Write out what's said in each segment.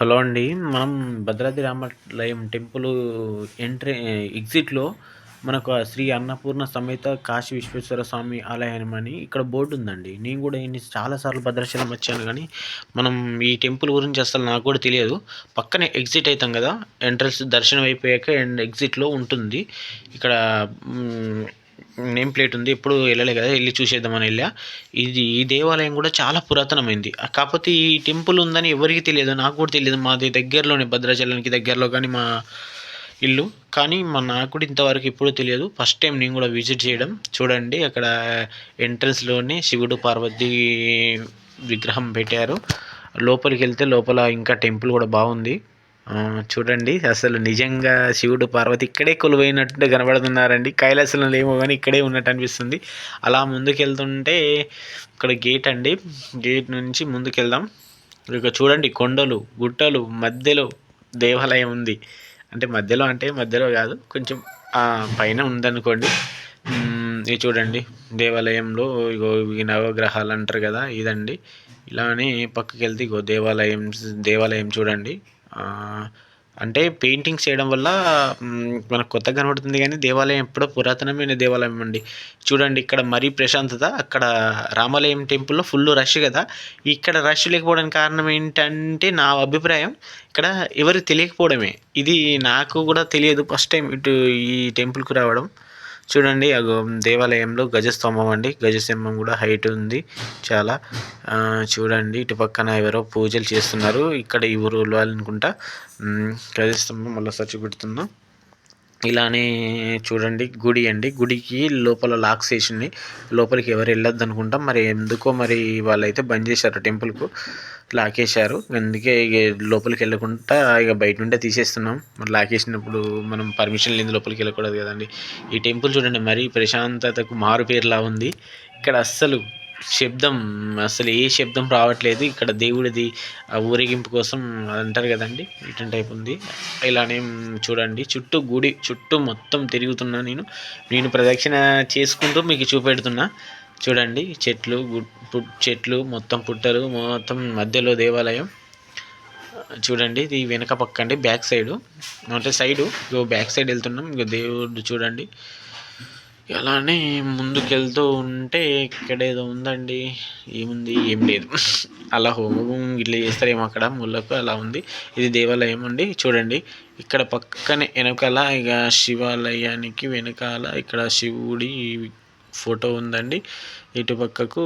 Hello అండి. మనం భద్రాద్రి రామాలయం టెంపుల్ ఎగ్జిట్‌లో మనకు శ్రీ అన్నపూర్ణ సమేత కాశీ విశ్వేశ్వర స్వామి ఆలయం అని ఇక్కడ బోర్డు ఉందండి. నేను కూడా చాలా సార్లు భద్రాచలం వచ్చాను గానీ, మనం ఈ టెంపుల్ గురించి అసలు నాకు కూడా తెలియదు. పక్కనే ఎగ్జిట్ అయితాం కదా! ఎంట్రన్స్ దర్శనం అయిపోయాక ఎగ్జిట్‌లో ఉంటుంది. ఇక్కడ నేమ్ ప్లేట్ ఉంది. ఎప్పుడు వెళ్ళలే కదా! ఎళ్లి చూసేద్దామని ఎళ్ళా. ఈ దేవాలయం కూడా చాలా పురాతనమైంది. కాపోతే ఈ టెంపుల్ ఉందని ఎవరికీ తెలియదు. నాకు కూడా తెలీదు. మాది దగ్గరలోనే భద్రాచలానికి దగ్గరలో కానీ మా ఇల్లు. కానీ నాకు కూడా ఇంతవరకు ఎప్పుడూ తెలియదు. ఫస్ట్ టైం నేను కూడా విజిట్ చేయడం. చూడండి అక్కడ ఎంట్రన్స్‌లోనే శివుడు, పార్వతి విగ్రహం పెట్టారు. లోపలికెళ్తే లోపల ఇంకా టెంపుల్ కూడా బాగుంది. చూడండి అసలు నిజంగా శివుడు, పార్వతి ఇక్కడే కొలువైనట్టు కనబడుతున్నారండి. కైలాసంలో ఏమో గానీ ఇక్కడే ఉన్నట్టు అనిపిస్తుంది. అలా ముందుకెళ్తుంటే ఇక్కడ గేట్ అండి. గేట్ నుంచి ముందుకెళ్దాం. ఇక చూడండి కొండలు, గుట్టలు మధ్యలో దేవాలయం ఉంది. అంటే మధ్యలో కాదు, కొంచెం పైన ఉందనుకోండి. ఇది చూడండి దేవాలయంలో ఇగో ఈ నవగ్రహాలు అంటారు కదా, ఇదండి. ఇలానే పక్కకెళ్తే ఇగో దేవాలయం చూడండి. అంటే పెయింటింగ్స్ చేయడం వల్ల మనకు కొత్తగా కనబడుతుంది కానీ దేవాలయం ఎప్పుడో పురాతనమైన దేవాలయం అండి. చూడండి ఇక్కడ మరీ ప్రశాంతత. అక్కడ రామాలయం టెంపుల్లో ఫుల్ రష్ కదా! ఇక్కడ రష్ లేకపోవడానికి కారణం ఏంటంటే నా అభిప్రాయం ఇక్కడ ఎవరికి తెలియకపోవడమే. ఇది నాకు కూడా తెలియదు. ఫస్ట్ టైం ఇటు ఈ టెంపుల్‌కి రావడం. చూడండి అగో దేవాలయంలో గజస్తంభం అండి. గజస్తంభం కూడా హైట్ ఉంది చాలా. చూడండి ఇటు పక్కన ఎవరో పూజలు చేస్తున్నారు. ఇక్కడ ఈ ఊరోళ్ళు అనుకుంటా. గజస్తంభం మళ్ళీ సెర్చ్ పెడుతున్నా. ఇలానే చూడండి గుడి అండి. గుడికి లోపల లాక్స్ వేసింది. లోపలికి ఎవరు వెళ్ళొద్దు అనుకుంటాం. మరి ఎందుకో మరి వాళ్ళైతే బంద్ చేశారు టెంపుల్కు. లాకేశారు. అందుకే ఇక లోపలికి వెళ్ళకుండా ఇక బయట నుండే తీసేస్తున్నాం. మరి లాకేసినప్పుడు మనం పర్మిషన్ లేని లోపలికి వెళ్ళకూడదు కదండి. ఈ టెంపుల్ చూడండి మరీ ప్రశాంతతకు మారుపేరులా ఉంది. ఇక్కడ అసలు ఏ శబ్దం రావట్లేదు. ఇక్కడ దేవుడిది ఊరేగింపు కోసం అంటారు కదండి, ఇటువంటి టైప్ ఉంది. ఇలానే చూడండి గుడి చుట్టూ మొత్తం తిరుగుతున్నా. నేను ప్రదక్షిణ చేసుకుంటూ మీకు చూపెడుతున్నా. చూడండి చెట్లు మొత్తం పుట్టలు మొత్తం మధ్యలో దేవాలయం. చూడండి ఇది వెనక పక్క అండి, బ్యాక్ సైడు. అంటే బ్యాక్ సైడ్ వెళ్తున్నాం. ఇక దేవుడు చూడండి. అలానే ముందుకెళ్తూ ఉంటే ఇక్కడ ఏదో ఉందండి. ఏముంది? ఏం లేదు. అలా హోమం ఇట్లా చేస్తారేమో అక్కడ ముళ్ళకు, అలా ఉంది. ఇది దేవాలయం అండి. చూడండి ఇక్కడ పక్కనే వెనకాల ఇక శివాలయానికి వెనకాల ఇక్కడ శివుడి ఫోటో ఉందండి. ఇటు పక్కకు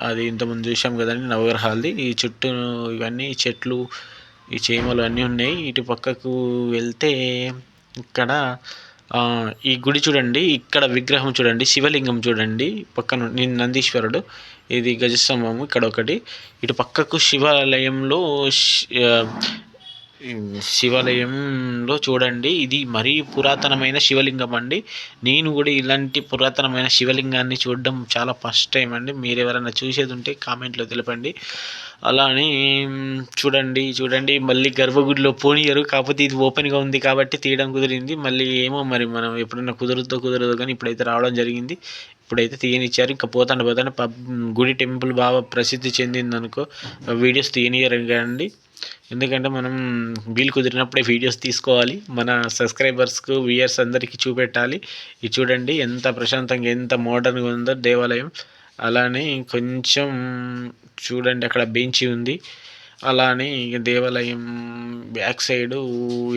అది ఇంతకుముందు చూసాం కదండి నవగ్రహాలది. ఈ చుట్టూ ఇవన్నీ చెట్లు, ఈ చీమలు అన్నీ ఉన్నాయి. ఇటు పక్కకు వెళ్తే ఇక్కడ ఈ గుడి చూడండి. ఇక్కడ విగ్రహం చూడండి, శివలింగం చూడండి. పక్కన నందీశ్వరుడు, ఇది గజస్తంభము ఇక్కడ ఒకటి. ఇటు పక్కకు శివాలయంలో చూడండి. ఇది మరీ పురాతనమైన శివలింగం అండి. నేను కూడా ఇలాంటి పురాతనమైన శివలింగాన్ని చూడడం చాలా ఫస్ట్ టైం అండి. మీరు ఎవరైనా చూసేది ఉంటే కామెంట్లో తెలపండి. అలానే చూడండి మళ్ళీ గర్భగుడిలో పోనీయరు. కాకపోతే ఇది ఓపెన్గా ఉంది కాబట్టి తీయడం కుదిరింది. మళ్ళీ ఏమో మరి మనం ఎప్పుడైనా కుదరదో కానీ ఇప్పుడైతే రావడం జరిగింది. ఇప్పుడైతే తీయనిచ్చారు. ఇంకా పోతాండే గుడి టెంపుల్ బాగా ప్రసిద్ధి చెందింది అనుకో, వీడియోస్ తీయనియరు కదండి. ఎందుకంటే మనం వీలు కుదిరినప్పుడే వీడియోస్ తీసుకోవాలి. మన సబ్స్క్రైబర్స్కు, వ్యూయర్స్ అందరికీ చూపెట్టాలి. ఇది చూడండి ఎంత ప్రశాంతంగా ఎంత మోడర్న్గా ఉందో దేవాలయం. అలానే కొంచెం చూడండి అక్కడ బెంచి ఉంది. అలానే దేవాలయం బ్యాక్ సైడు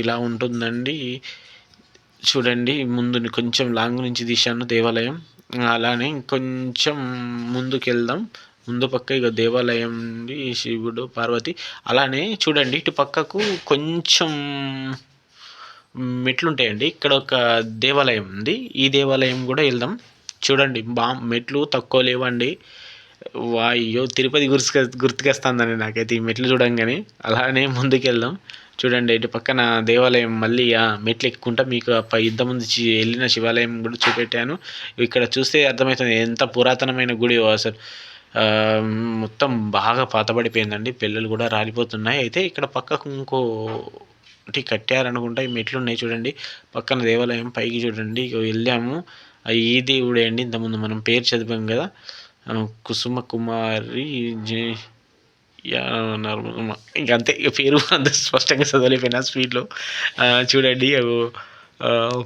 ఇలా ఉంటుందండి. చూడండి ముందు కొంచెం లాంగ్ నుంచి తీశాను దేవాలయం. అలానే కొంచెం ముందుకెళ్దాం. ముందు పక్క ఇక దేవాలయం ఉంది, శివుడు, పార్వతి. అలానే చూడండి ఇటు పక్కకు కొంచెం మెట్లు ఉంటాయండి. ఇక్కడ ఒక దేవాలయం ఉంది. ఈ దేవాలయం కూడా వెళ్దాం. చూడండి మెట్లు తక్కువ లేవండి. వాయ్యో తిరుపతి గుర్తుకొస్తుందండి నాకైతే ఈ మెట్లు చూడంగానే. అలానే ముందుకెళ్దాం. చూడండి ఇటు పక్కన దేవాలయం మళ్ళీ మెట్లు ఎక్కుంటా మీకు ఇంతకుముందు వెళ్ళిన శివాలయం కూడా చూపెట్టాను. ఇక్కడ చూస్తే అర్థమవుతుంది ఎంత పురాతనమైన గుడి అసలు. మొత్తం బాగా పాతబడిపోయిందండి. పిల్లలు కూడా రాలిపోతున్నాయి. అయితే ఇక్కడ పక్కకు ఇంకోటి కట్టారనుకుంటా. ఈ మెట్లు ఉన్నాయి చూడండి. పక్కన దేవాలయం పైకి చూడండి. వెళ్ళాము. ఈ దేవుడే అండి. ఇంతకుముందు మనం పేరు చదివాం కదా, కుసుమ కుమారి యాహ్! నార్మల్ ఇంక అంతే ఇక పేరు అంత స్పష్టంగా చదవలేకపోయినా స్పీడ్‌లో. చూడండి ఆహ్,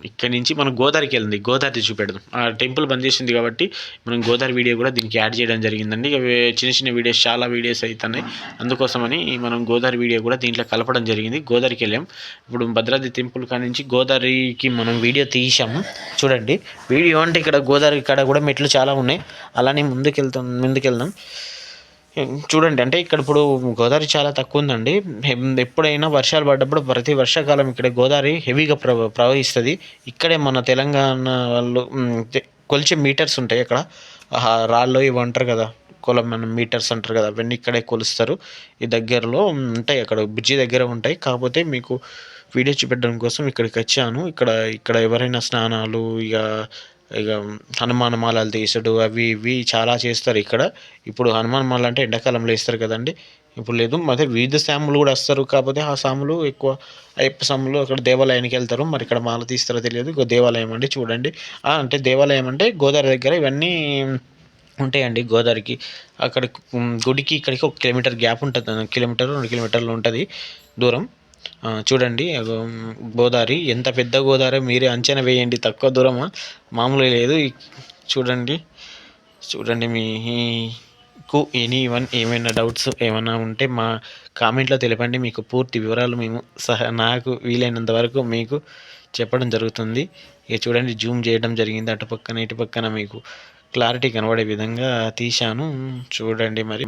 ఇక్కడి నుంచి మనం గోదావరికెళ్ళింది. గోదావరిది చూపెడదాం. ఆ టెంపుల్ బంద్ చేసింది కాబట్టి మనం గోదావరి వీడియో కూడా దీనికి యాడ్ చేయడం జరిగిందండి. ఇక చిన్న చిన్న వీడియోస్ చాలా వీడియోస్ అయితున్నాయి. అందుకోసమని మనం గోదావరి వీడియో కూడా దీంట్లో కలపడం జరిగింది. గోదావరికెళ్ళాం. ఇప్పుడు భద్రాద్రి టెంపుల్ కాడ నుంచి గోదావరికి మనం వీడియో తీశాము. చూడండి. వీడియో అంటే ఇక్కడ గోదావరి కాడ కూడా మెట్లు చాలా ఉన్నాయి. అలానే ముందుకెళ్దాం. చూడండి అంటే ఇక్కడ ఇప్పుడు గోదావరి చాలా తక్కువ ఉందండి. ఎప్పుడైనా వర్షాలు పడ్డప్పుడు ప్రతి వర్షాకాలం ఇక్కడ గోదావరి హెవీగా ప్రవహిస్తుంది. ఇక్కడే మన తెలంగాణ వాళ్ళు కొలిచే మీటర్స్ ఉంటాయి అక్కడ. రాళ్ళు ఇవి అంటారు కదా, కొలమైన మీటర్స్ అంటారు కదా, అవన్నీ ఇక్కడే కొలుస్తారు. ఈ దగ్గరలో ఉంటాయి, అక్కడ బ్రిడ్జి దగ్గర ఉంటాయి. కాకపోతే మీకు వీడియో చూపెట్టడం కోసం ఇక్కడికి వచ్చాను. ఇక్కడ ఎవరైనా స్నానాలు ఇక ఇక హనుమాన్ మాలలు తీసుడు అవి ఇవి చాలా చేస్తారు ఇక్కడ. ఇప్పుడు హనుమాన్ మాల అంటే ఎండాకాలంలో వేస్తారు కదండి, ఇప్పుడు లేదు. మరి వివిధ స్వాములు కూడా వస్తారు. కాకపోతే ఆ స్వాములు ఎక్కువ అయ్యప్ప స్వాములు అక్కడ దేవాలయానికి వెళ్తారు. మరి ఇక్కడ మాల తీస్తారో తెలియదు. ఇక దేవాలయం అండి చూడండి. అంటే దేవాలయం అంటే గోదావరి దగ్గర ఇవన్నీ ఉంటాయండి. గోదావరికి అక్కడ గుడికి ఇక్కడికి 1 కిలోమీటర్ గ్యాప్ ఉంటుంది. కిలోమీటర్ 2 కిలోమీటర్లు ఉంటుంది దూరం. చూడండి గోదావరి ఎంత పెద్ద గోదావరి మీరే అంచనా వేయండి. తక్కువ దూరమా, మామూలుగా లేదు. చూడండి మీకు ఏమైనా డౌట్స్ ఏమైనా ఉంటే మా కామెంట్లో తెలపండి. మీకు పూర్తి వివరాలు మేము నాకు వీలైనంత వరకు మీకు చెప్పడం జరుగుతుంది. ఇక చూడండి జూమ్ చేయడం జరిగింది. అటు పక్కన ఇటు పక్కన మీకు క్లారిటీ కనబడే విధంగా తీశాను. చూడండి మరి